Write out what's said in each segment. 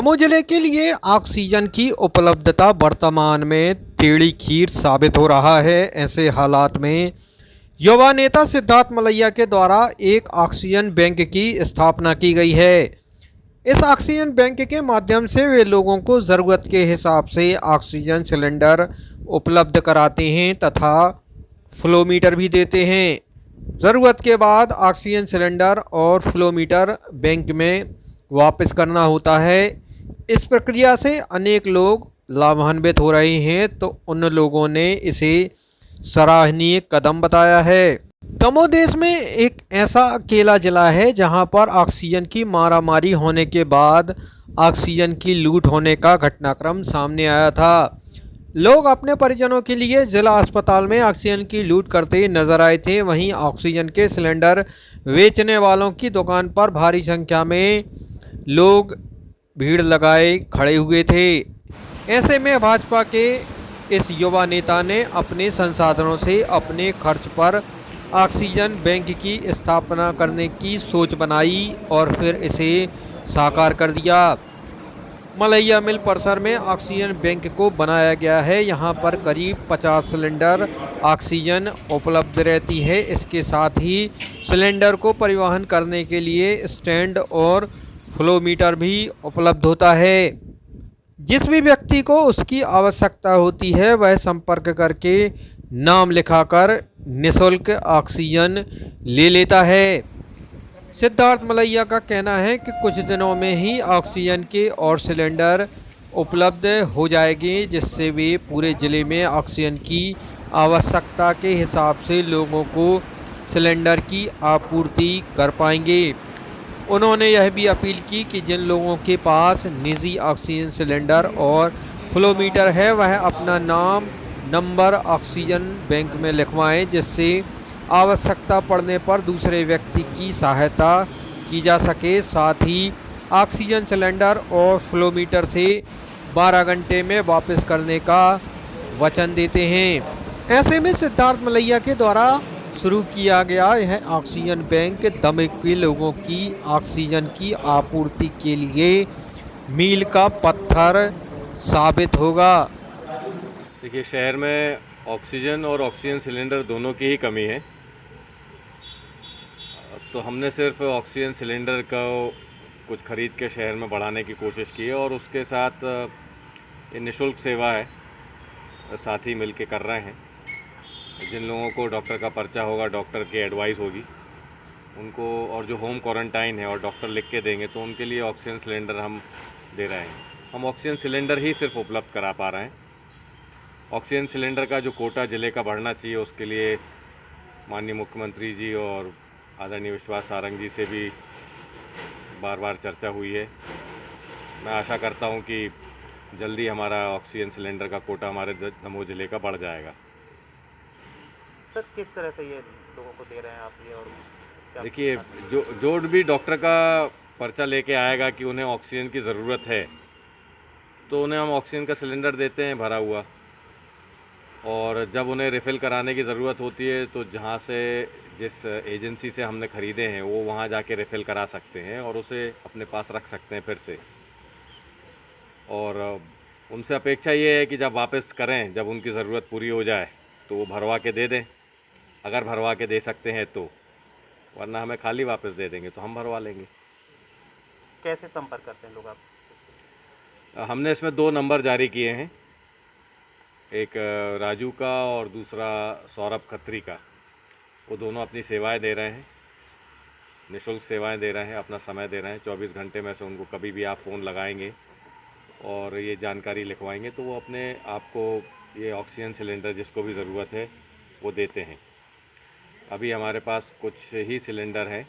दमोह जिले के लिए ऑक्सीजन की उपलब्धता वर्तमान में टेढ़ी खीर साबित हो रहा है। ऐसे हालात में युवा नेता सिद्धार्थ मलैया के द्वारा एक ऑक्सीजन बैंक की स्थापना की गई है। इस ऑक्सीजन बैंक के माध्यम से वे लोगों को ज़रूरत के हिसाब से ऑक्सीजन सिलेंडर उपलब्ध कराते हैं तथा फ्लोमीटर भी देते हैं। ज़रूरत के बाद ऑक्सीजन सिलेंडर और फ्लोमीटर बैंक में वापस करना होता है। इस प्रक्रिया से अनेक लोग लाभान्वित हो रहे हैं, तो उन लोगों ने इसे सराहनीय कदम बताया है। दमोह देश में एक ऐसा अकेला जिला है जहां पर ऑक्सीजन की मारामारी होने के बाद ऑक्सीजन की लूट होने का घटनाक्रम सामने आया था। लोग अपने परिजनों के लिए जिला अस्पताल में ऑक्सीजन की लूट करते नजर आए थे। वहीं ऑक्सीजन के सिलेंडर बेचने वालों की दुकान पर भारी संख्या में लोग भीड़ लगाए खड़े हुए थे। ऐसे में भाजपा के इस युवा नेता ने अपने संसाधनों से अपने खर्च पर ऑक्सीजन बैंक की स्थापना करने की सोच बनाई और फिर इसे साकार कर दिया। मलैया मिल परिसर में ऑक्सीजन बैंक को बनाया गया है। यहां पर करीब 50 सिलेंडर ऑक्सीजन उपलब्ध रहती है। इसके साथ ही सिलेंडर को परिवहन करने के लिए स्टैंड और फ्लोमीटर भी उपलब्ध होता है। जिस भी व्यक्ति को उसकी आवश्यकता होती है वह संपर्क करके नाम लिखाकर निःशुल्क ऑक्सीजन ले लेता है। सिद्धार्थ मलैया का कहना है कि कुछ दिनों में ही ऑक्सीजन के और सिलेंडर उपलब्ध हो जाएंगे, जिससे वे पूरे ज़िले में ऑक्सीजन की आवश्यकता के हिसाब से लोगों को सिलेंडर की आपूर्ति कर पाएंगे। उन्होंने यह भी अपील की कि जिन लोगों के पास निजी ऑक्सीजन सिलेंडर और फ्लोमीटर है वह अपना नाम नंबर ऑक्सीजन बैंक में लिखवाएं, जिससे आवश्यकता पड़ने पर दूसरे व्यक्ति की सहायता की जा सके। साथ ही ऑक्सीजन सिलेंडर और फ्लोमीटर से 12 घंटे में वापस करने का वचन देते हैं। ऐसे में सिद्धार्थ मलैया के द्वारा शुरू किया गया यह ऑक्सीजन बैंक दमोह के लोगों की ऑक्सीजन की आपूर्ति के लिए मील का पत्थर साबित होगा। देखिए, शहर में ऑक्सीजन और ऑक्सीजन सिलेंडर दोनों की ही कमी है, तो हमने सिर्फ ऑक्सीजन सिलेंडर को कुछ ख़रीद के शहर में बढ़ाने की कोशिश की है और उसके साथ ये निःशुल्क सेवा है, साथ ही मिल के कर रहे हैं। जिन लोगों को डॉक्टर का पर्चा होगा, डॉक्टर की एडवाइस होगी उनको, और जो होम क्वारंटाइन है और डॉक्टर लिख के देंगे, तो उनके लिए ऑक्सीजन सिलेंडर हम दे रहे हैं। हम ऑक्सीजन सिलेंडर ही सिर्फ उपलब्ध करा पा रहे हैं। ऑक्सीजन सिलेंडर का जो कोटा ज़िले का बढ़ना चाहिए, उसके लिए माननीय मुख्यमंत्री जी और आदरणीय विश्वास सारंग जी से भी बार बार चर्चा हुई है। मैं आशा करता हूं कि जल्दी हमारा ऑक्सीजन सिलेंडर का कोटा हमारे दमोह ज़िले का बढ़ जाएगा। सर, किस तरह से ये लोगों को दे रहे हैं आप ये, और देखिए, जो भी डॉक्टर का पर्चा लेके आएगा कि उन्हें ऑक्सीजन की ज़रूरत है, तो उन्हें हम ऑक्सीजन का सिलेंडर देते हैं भरा हुआ, और जब उन्हें रिफ़िल कराने की ज़रूरत होती है तो जहाँ से जिस एजेंसी से हमने ख़रीदे हैं वो वहाँ जाके रिफ़िल करा सकते हैं और उसे अपने पास रख सकते हैं फिर से। और उनसे अपेक्षा ये है कि जब वापस करें, जब उनकी ज़रूरत पूरी हो जाए तो वो भरवा के दे दें, अगर भरवा के दे सकते हैं तो, वरना हमें खाली वापस दे देंगे तो हम भरवा लेंगे। कैसे संपर्क करते हैं लोग आप? हमने इसमें 2 नंबर जारी किए हैं, एक राजू का और दूसरा सौरभ खत्री का। वो दोनों अपनी सेवाएं दे रहे हैं, निःशुल्क सेवाएं दे रहे हैं, अपना समय दे रहे हैं। 24 घंटे में से उनको कभी भी आप फ़ोन लगाएंगे और ये जानकारी लिखवाएंगे तो वो अपने आपको ये ऑक्सीजन सिलेंडर जिसको भी ज़रूरत है वो देते हैं। अभी हमारे पास कुछ ही सिलेंडर हैं,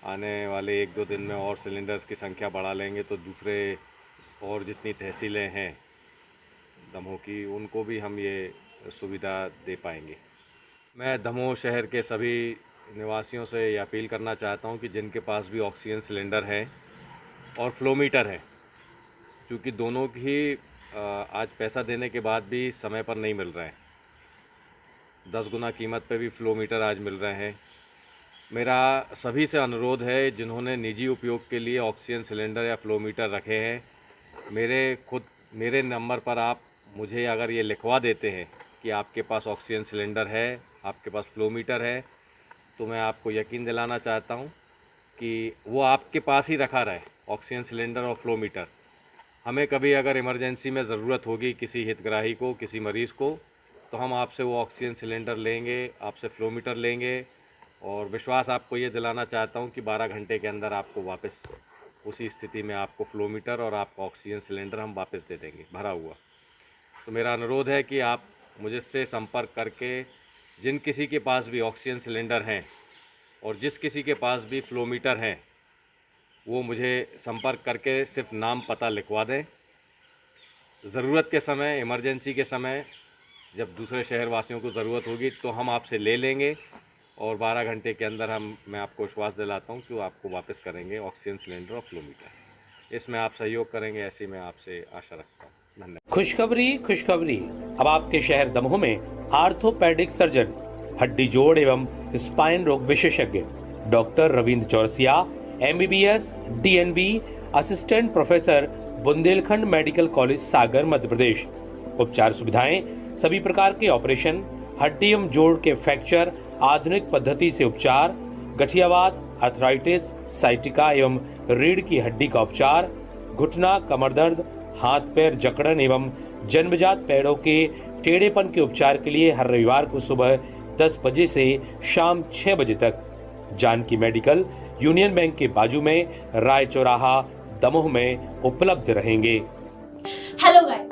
आने वाले 1-2 दिन में और सिलेंडर्स की संख्या बढ़ा लेंगे तो दूसरे और जितनी तहसीलें हैं दमोह की, उनको भी हम ये सुविधा दे पाएंगे। मैं दमोह शहर के सभी निवासियों से ये अपील करना चाहता हूँ कि जिनके पास भी ऑक्सीजन सिलेंडर है और फ्लोमीटर है, क्योंकि दोनों की आज पैसा देने के बाद भी समय पर नहीं मिल रहे हैं। 10 गुना कीमत पे भी फ्लोमीटर आज मिल रहे हैं मेरा सभी से अनुरोध है जिन्होंने निजी उपयोग के लिए ऑक्सीजन सिलेंडर या फ्लोमीटर रखे हैं, मेरे नंबर पर आप मुझे अगर ये लिखवा देते हैं कि आपके पास ऑक्सीजन सिलेंडर है, आपके पास फ्लोमीटर है, तो मैं आपको यकीन दिलाना चाहता हूँ कि वो आपके पास ही रखा रहे, ऑक्सीजन सिलेंडर और फ्लोमीटर। हमें कभी अगर इमरजेंसी में ज़रूरत होगी किसी हितग्राही को, किसी मरीज़ को, तो हम आपसे वो ऑक्सीजन सिलेंडर लेंगे, आपसे फ्लोमीटर लेंगे, और विश्वास आपको ये दिलाना चाहता हूँ कि 12 घंटे के अंदर आपको वापस उसी स्थिति में आपको फ्लोमीटर और आपका ऑक्सीजन सिलेंडर हम वापस दे देंगे भरा हुआ। तो मेरा अनुरोध है कि आप मुझसे संपर्क करके जिन किसी के पास भी ऑक्सीजन सिलेंडर हैं और जिस किसी के पास भी फ्लोमीटर हैं, वो मुझे संपर्क करके सिर्फ नाम पता लिखवा दें। ज़रूरत के समय, इमरजेंसी के समय, जब दूसरे शहर वासियों को ज़रूरत होगी तो हम आपसे ले लेंगे, और 12 घंटे के अंदर मैं आपको विश्वास दिलाता हूं कि वो आपको वापस करेंगे ऑक्सीजन सिलेंडर और फ्लोमीटर। इसमें आप सहयोग करेंगे, ऐसी मैं आपसे आशा रखता हूं। धन्यवाद। खुशखबरी। अब आपके शहर दमोह में आर्थोपेडिक सर्जन, हड्डी जोड़ एवं स्पाइन रोग विशेषज्ञ doctor Ravindra Chaurasia, MBBS, DNB, assistant professor, Bundelkhand medical college Sagar, Madhya Pradesh. उपचार सुविधाएं, सभी प्रकार के ऑपरेशन, हड्डी एवं जोड़ के फ्रैक्चर, आधुनिक पद्धति से उपचार, गठियावात, आर्थराइटिस, साइटिका एवं रीढ़ की हड्डी का उपचार, घुटना, कमर दर्द, हाथ पैर जकड़न एवं जन्मजात पैरों के टेढ़ेपन के उपचार के लिए हर रविवार को सुबह 10 बजे से शाम 6 बजे तक जानकी मेडिकल, यूनियन बैंक के बाजू में, राय चौराहा, दमोह में उपलब्ध रहेंगे। हेलो गाइस,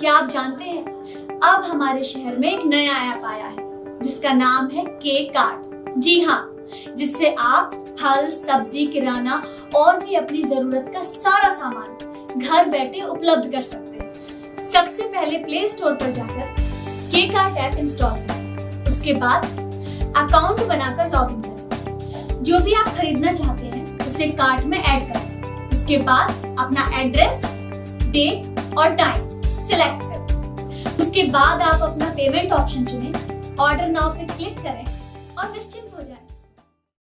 क्या आप जानते हैं अब हमारे शहर में एक नया ऐप आया है जिसका नाम है के कार्ट। जी हाँ, जिससे आप फल, सब्जी, किराना और भी अपनी जरूरत का सारा सामान घर बैठे उपलब्ध कर सकते हैं। सबसे पहले प्ले स्टोर पर जाकर के कार्ट ऐप इंस्टॉल करें। उसके बाद अकाउंट बनाकर लॉगिन करें। जो भी आप खरीदना चाहते हैं उसे कार्ट में ऐड करें। उसके बाद अपना एड्रेस, डेट और टाइम सिलेक्ट करें। उसके बाद आप अपना पेमेंट ऑप्शन चुनें, ऑर्डर नाउ पे क्लिक करें और निश्चित